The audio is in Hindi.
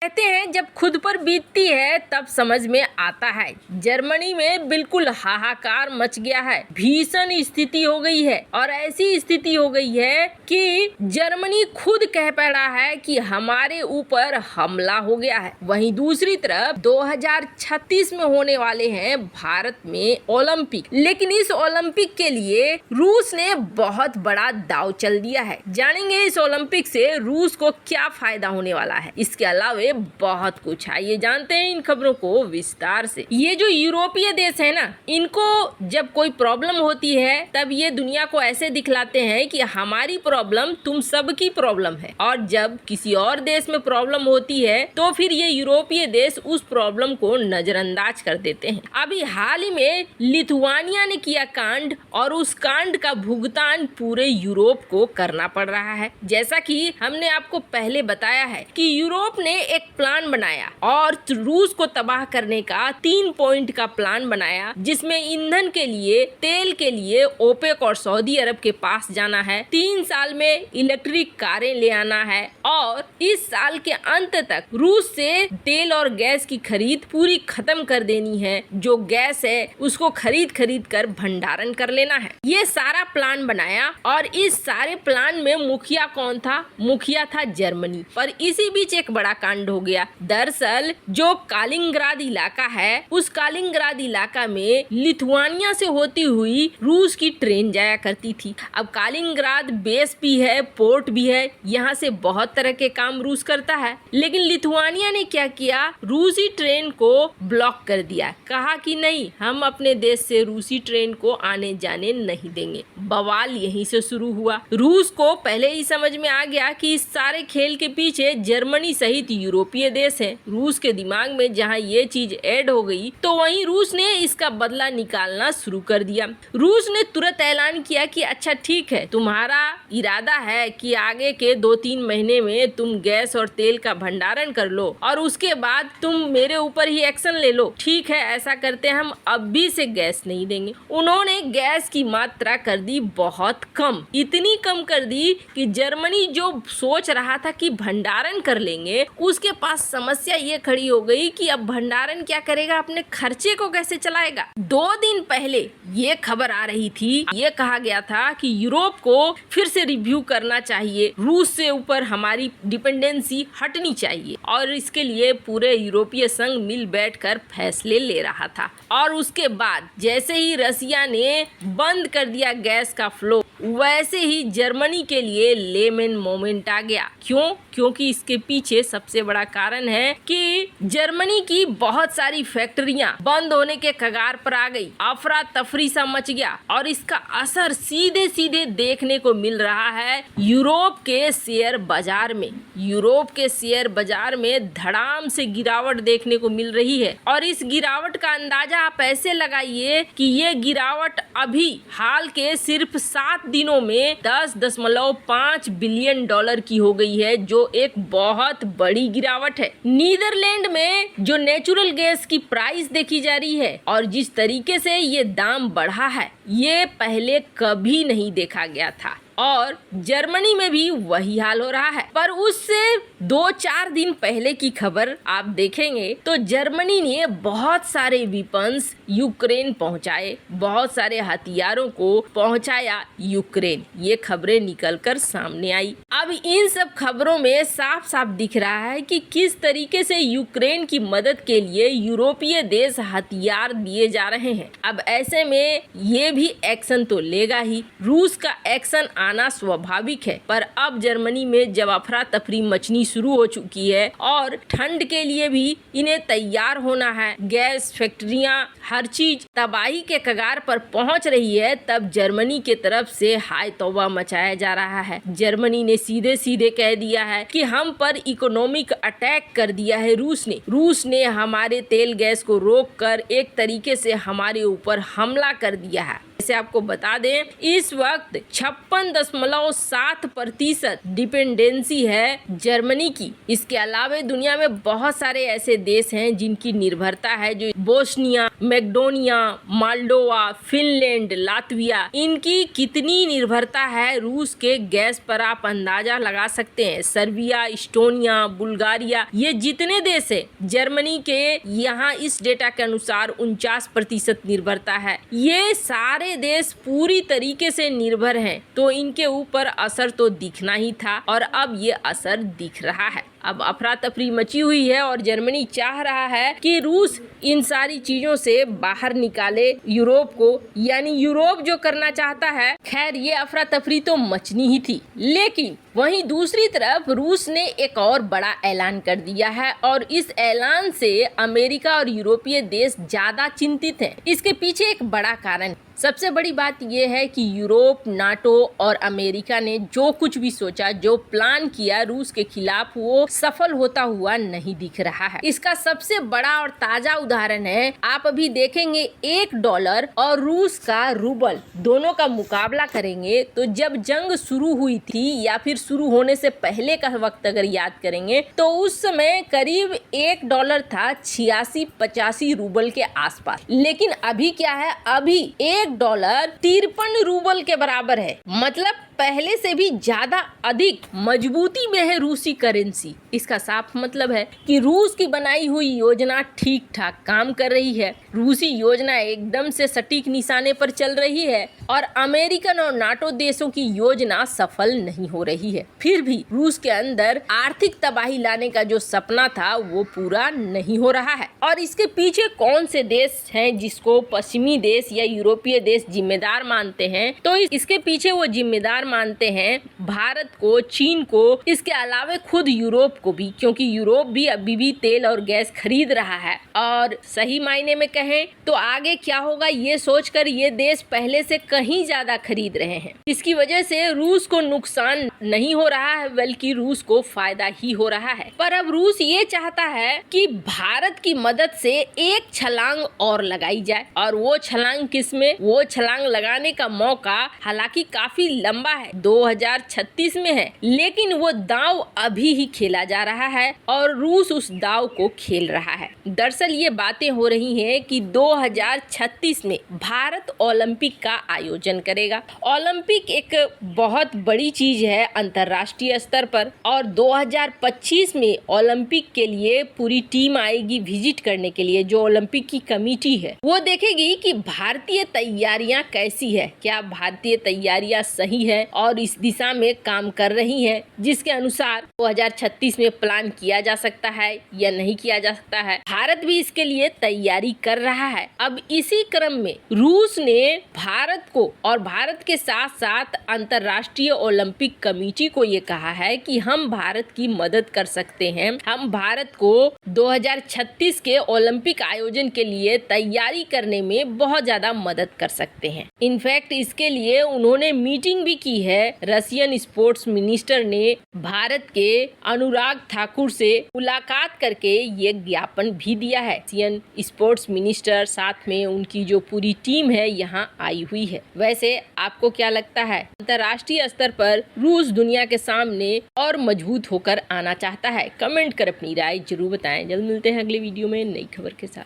कहते हैं जब खुद पर बीतती है तब समझ में आता है। जर्मनी में बिल्कुल हाहाकार मच गया है, भीषण स्थिति हो गई है और ऐसी स्थिति हो गई है कि जर्मनी खुद कह पड़ा है कि हमारे ऊपर हमला हो गया है। वहीं दूसरी तरफ 2036 में होने वाले हैं भारत में ओलंपिक, लेकिन इस ओलंपिक के लिए रूस ने बहुत बड़ा दांव चल दिया है। जानेंगे इस ओलंपिक से रूस को क्या फायदा होने वाला है। इसके अलावा बहुत कुछ आइए जानते हैं इन खबरों को विस्तार से। ये जो यूरोपीय देश है ना, इनको जब कोई प्रॉब्लम होती है तब ये दुनिया को ऐसे दिखलाते हैं कि हमारी प्रॉब्लम तुम सबकी प्रॉब्लम है, और जब किसी और देश में प्रॉब्लम होती है तो फिर ये यूरोपीय देश उस प्रॉब्लम को नजरअंदाज कर देते हैं। अभी हाल ही में लिथुआनिया ने किया कांड और उस कांड का भुगतान पूरे यूरोप को करना पड़ रहा है। जैसा कि हमने आपको पहले बताया है कि यूरोप ने एक प्लान बनाया और रूस को तबाह करने का 3 पॉइंट का प्लान बनाया, जिसमें ईंधन के लिए, तेल के लिए ओपेक और सऊदी अरब के पास जाना है, 3 साल में इलेक्ट्रिक कारें ले आना है और इस साल के अंत तक रूस से तेल और गैस की खरीद पूरी खत्म कर देनी है। जो गैस है उसको खरीद कर भंडारण कर लेना है। ये सारा प्लान बनाया और इस सारे प्लान में मुखिया कौन था? मुखिया था जर्मनी। पर इसी बीच एक बड़ा कांड हो गया। दरअसल जो कालिंगराद इलाका है, उस कालिंगराद इलाका में लिथुआनिया से होती हुई रूस की ट्रेन जाया करती थी। अब कालिंगराद बेस भी है, पोर्ट भी है, यहाँ से बहुत तरह के काम रूस करता है, लेकिन लिथुआनिया ने क्या किया? रूसी ट्रेन को ब्लॉक कर दिया। कहा कि नहीं, हम अपने देश से रूसी ट्रेन को आने जाने नहीं देंगे। बवाल यहीं से शुरू हुआ। रूस को पहले ही समझ में आ गया कि इस सारे खेल के पीछे जर्मनी सहित यूरोपीय देश है। रूस के दिमाग में जहां ये चीज ऐड हो गई तो वहीं रूस ने इसका बदला निकालना शुरू कर दिया। रूस ने तुरंत ऐलान किया कि अच्छा ठीक है, तुम्हारा इरादा है कि आगे के 2-3 महीने में तुम गैस और तेल का भंडारण कर लो और उसके बाद तुम मेरे ऊपर ही एक्शन ले लो। ठीक है, ऐसा करते हैं, हम अब भी से गैस नहीं देंगे। उन्होंने गैस की मात्रा कर दी बहुत कम, इतनी कम कर दी कि जर्मनी जो सोच रहा था कि भंडारण कर लेंगे, उसके पास समस्या ये खड़ी हो गई कि अब भंडारण क्या करेगा, अपने खर्चे को कैसे चलाएगा। 2 दिन पहले ये खबर आ रही थी, ये कहा गया था कि यूरोप को फिर से रिव्यू करना चाहिए, रूस से ऊपर हमारी डिपेंडेंसी हटनी चाहिए और इसके लिए पूरे यूरोपीय संघ मिल बैठकर फैसले ले रहा था। और उसके बाद जैसे ही रसिया ने बंद कर दिया गैस का फ्लो, वैसे ही जर्मनी के लिए लेमन मोमेंट आ गया। क्यों? क्योंकि इसके पीछे सबसे बड़ा कारण है कि जर्मनी की बहुत सारी फैक्ट्रियां बंद होने के कगार पर आ गई, अफरा तफरी सा मच गया और इसका असर सीधे सीधे देखने को मिल रहा है यूरोप के शेयर बाजार में। यूरोप के शेयर बाजार में धड़ाम से गिरावट देखने को मिल रही है और इस गिरावट का अंदाजा आप ऐसे लगाइए कि ये गिरावट अभी हाल के सिर्फ 7 दिनों में 10.5 बिलियन डॉलर की हो गई है, जो एक बहुत बड़ी गिरावट है। नीदरलैंड में जो नेचुरल गैस की प्राइस देखी जा रही है और जिस तरीके से ये दाम बढ़ा है, ये पहले कभी नहीं देखा गया था और जर्मनी में भी वही हाल हो रहा है। पर उससे 2-4 दिन पहले की खबर आप देखेंगे तो जर्मनी ने बहुत सारे वेपन्स यूक्रेन पहुंचाए, बहुत सारे हथियारों को पहुंचाया यूक्रेन। ये खबरें निकलकर सामने आई। अब इन सब खबरों में साफ साफ दिख रहा है कि किस तरीके से यूक्रेन की मदद के लिए यूरोपीय देश हथियार दिए जा रहे हैं। अब ऐसे में ये भी एक्शन तो लेगा ही। रूस का एक्शन आना स्वाभाविक है, पर अब जर्मनी में जब अफरा तफरी मचनी शुरू हो चुकी है और ठंड के लिए भी इन्हें तैयार होना है, गैस फैक्ट्रियां हर चीज तबाही के कगार पर पहुंच रही है, तब जर्मनी के तरफ से हाय तौबा मचाया जा रहा है। जर्मनी ने सीधे सीधे कह दिया है कि हम पर इकोनॉमिक अटैक कर दिया है रूस ने हमारे तेल गैस को रोक कर एक तरीके से हमारे ऊपर हमला कर दिया है। वैसे आपको बता दें इस वक्त 56.7% डिपेंडेंसी है जर्मनी की। इसके अलावा दुनिया में बहुत सारे ऐसे देश हैं जिनकी निर्भरता है, जो Bosnia, Macedonia, Moldova, Finland, Latvia, इनकी कितनी निर्भरता है रूस के गैस पर आप अंदाजा लगा सकते हैं। सर्बिया, इस्टोनिया, बुल्गारिया, ये जितने देश है जर्मनी के यहाँ इस डेटा के अनुसार 49% निर्भरता है। ये सारे देश पूरी तरीके से निर्भर हैं, तो इनके ऊपर असर तो दिखना ही था और अब ये असर दिख रहा है। अब अफरा तफरी मची हुई है और जर्मनी चाह रहा है कि रूस इन सारी चीजों से बाहर निकाले यूरोप को, यानी यूरोप जो करना चाहता है। खैर ये अफरा तफरी तो मचनी ही थी, लेकिन वहीं दूसरी तरफ रूस ने एक और बड़ा ऐलान कर दिया है और इस ऐलान से अमेरिका और यूरोपीय देश ज्यादा चिंतित हैं। इसके पीछे एक बड़ा कारण, सबसे बड़ी बात यह है कि यूरोप, नाटो और अमेरिका ने जो कुछ भी सोचा, जो प्लान किया रूस के खिलाफ, वो सफल होता हुआ नहीं दिख रहा है। इसका सबसे बड़ा और ताजा उदाहरण है, आप अभी देखेंगे $1 और रूस का रूबल दोनों का मुकाबला करेंगे तो जब जंग शुरू हुई थी या फिर शुरू होने से पहले का वक्त अगर याद करेंगे तो उस समय करीब $1 था 86-85 रूबल के आसपास। लेकिन अभी क्या है, अभी $1 53 रूबल के बराबर है। मतलब पहले से भी ज्यादा अधिक मजबूती में है रूसी करेंसी। इसका साफ मतलब है कि रूस की बनाई हुई योजना ठीक ठाक काम कर रही है। रूसी योजना एकदम से सटीक निशाने पर चल रही है और अमेरिकन और नाटो देशों की योजना सफल नहीं हो रही है। फिर भी रूस के अंदर आर्थिक तबाही लाने का जो सपना था वो पूरा नहीं हो रहा है। और इसके पीछे कौन से देश हैं जिसको पश्चिमी देश या यूरोपीय देश जिम्मेदार मानते हैं? तो इसके पीछे वो जिम्मेदार मानते हैं भारत को, चीन को, इसके अलावा खुद यूरोप को भी, क्योंकि यूरोप भी अभी भी तेल और गैस खरीद रहा है और सही मायने में कहें तो आगे क्या होगा ये सोचकर ये देश पहले से कहीं ज्यादा खरीद रहे हैं। इसकी वजह से रूस को नुकसान नहीं हो रहा है बल्कि रूस को फायदा ही हो रहा है। पर अब रूस ये चाहता है कि भारत की मदद से एक छलांग और लगाई जाए और वो छलांग किसमें? वो छलांग लगाने का मौका हालांकि काफी लंबा है, 2036 में है, लेकिन वो दांव अभी ही खेला जा रहा है और रूस उस दांव को खेल रहा है। दरअसल ये बातें हो रही हैं कि 2036 में भारत ओलंपिक का आयोजन करेगा। ओलंपिक एक बहुत बड़ी चीज है अंतर्राष्ट्रीय स्तर पर और 2025 में ओलंपिक के लिए पूरी टीम आएगी विजिट करने के लिए। जो ओलंपिक की कमेटी है वो देखेगी कि भारतीय तैयारियां कैसी है, क्या भारतीय तैयारियां सही है और इस दिशा में काम कर रही हैं जिसके अनुसार 2036 में प्लान किया जा सकता है या नहीं किया जा सकता है। भारत भी इसके लिए तैयारी कर रहा है। अब इसी क्रम में रूस ने भारत को और भारत के साथ साथ अंतर्राष्ट्रीय ओलंपिक कमेटी को ये कहा है कि हम भारत की मदद कर सकते हैं, हम भारत को 2036 के ओलंपिक आयोजन के लिए तैयारी करने में बहुत ज्यादा मदद कर सकते हैं। इनफैक्ट इसके लिए उन्होंने मीटिंग भी की है। रशियन स्पोर्ट्स मिनिस्टर ने भारत के अनुराग ठाकुर से मुलाकात करके ये ज्ञापन भी दिया है। रशियन स्पोर्ट्स मिनिस्टर साथ में उनकी जो पूरी टीम है यहाँ आई हुई है। वैसे आपको क्या लगता है, अंतर्राष्ट्रीय स्तर पर रूस दुनिया के सामने और मजबूत होकर आना चाहता है? कमेंट कर अपनी राय जरूर बताएं। जल्द मिलते हैं अगले वीडियो में नई खबर के साथ।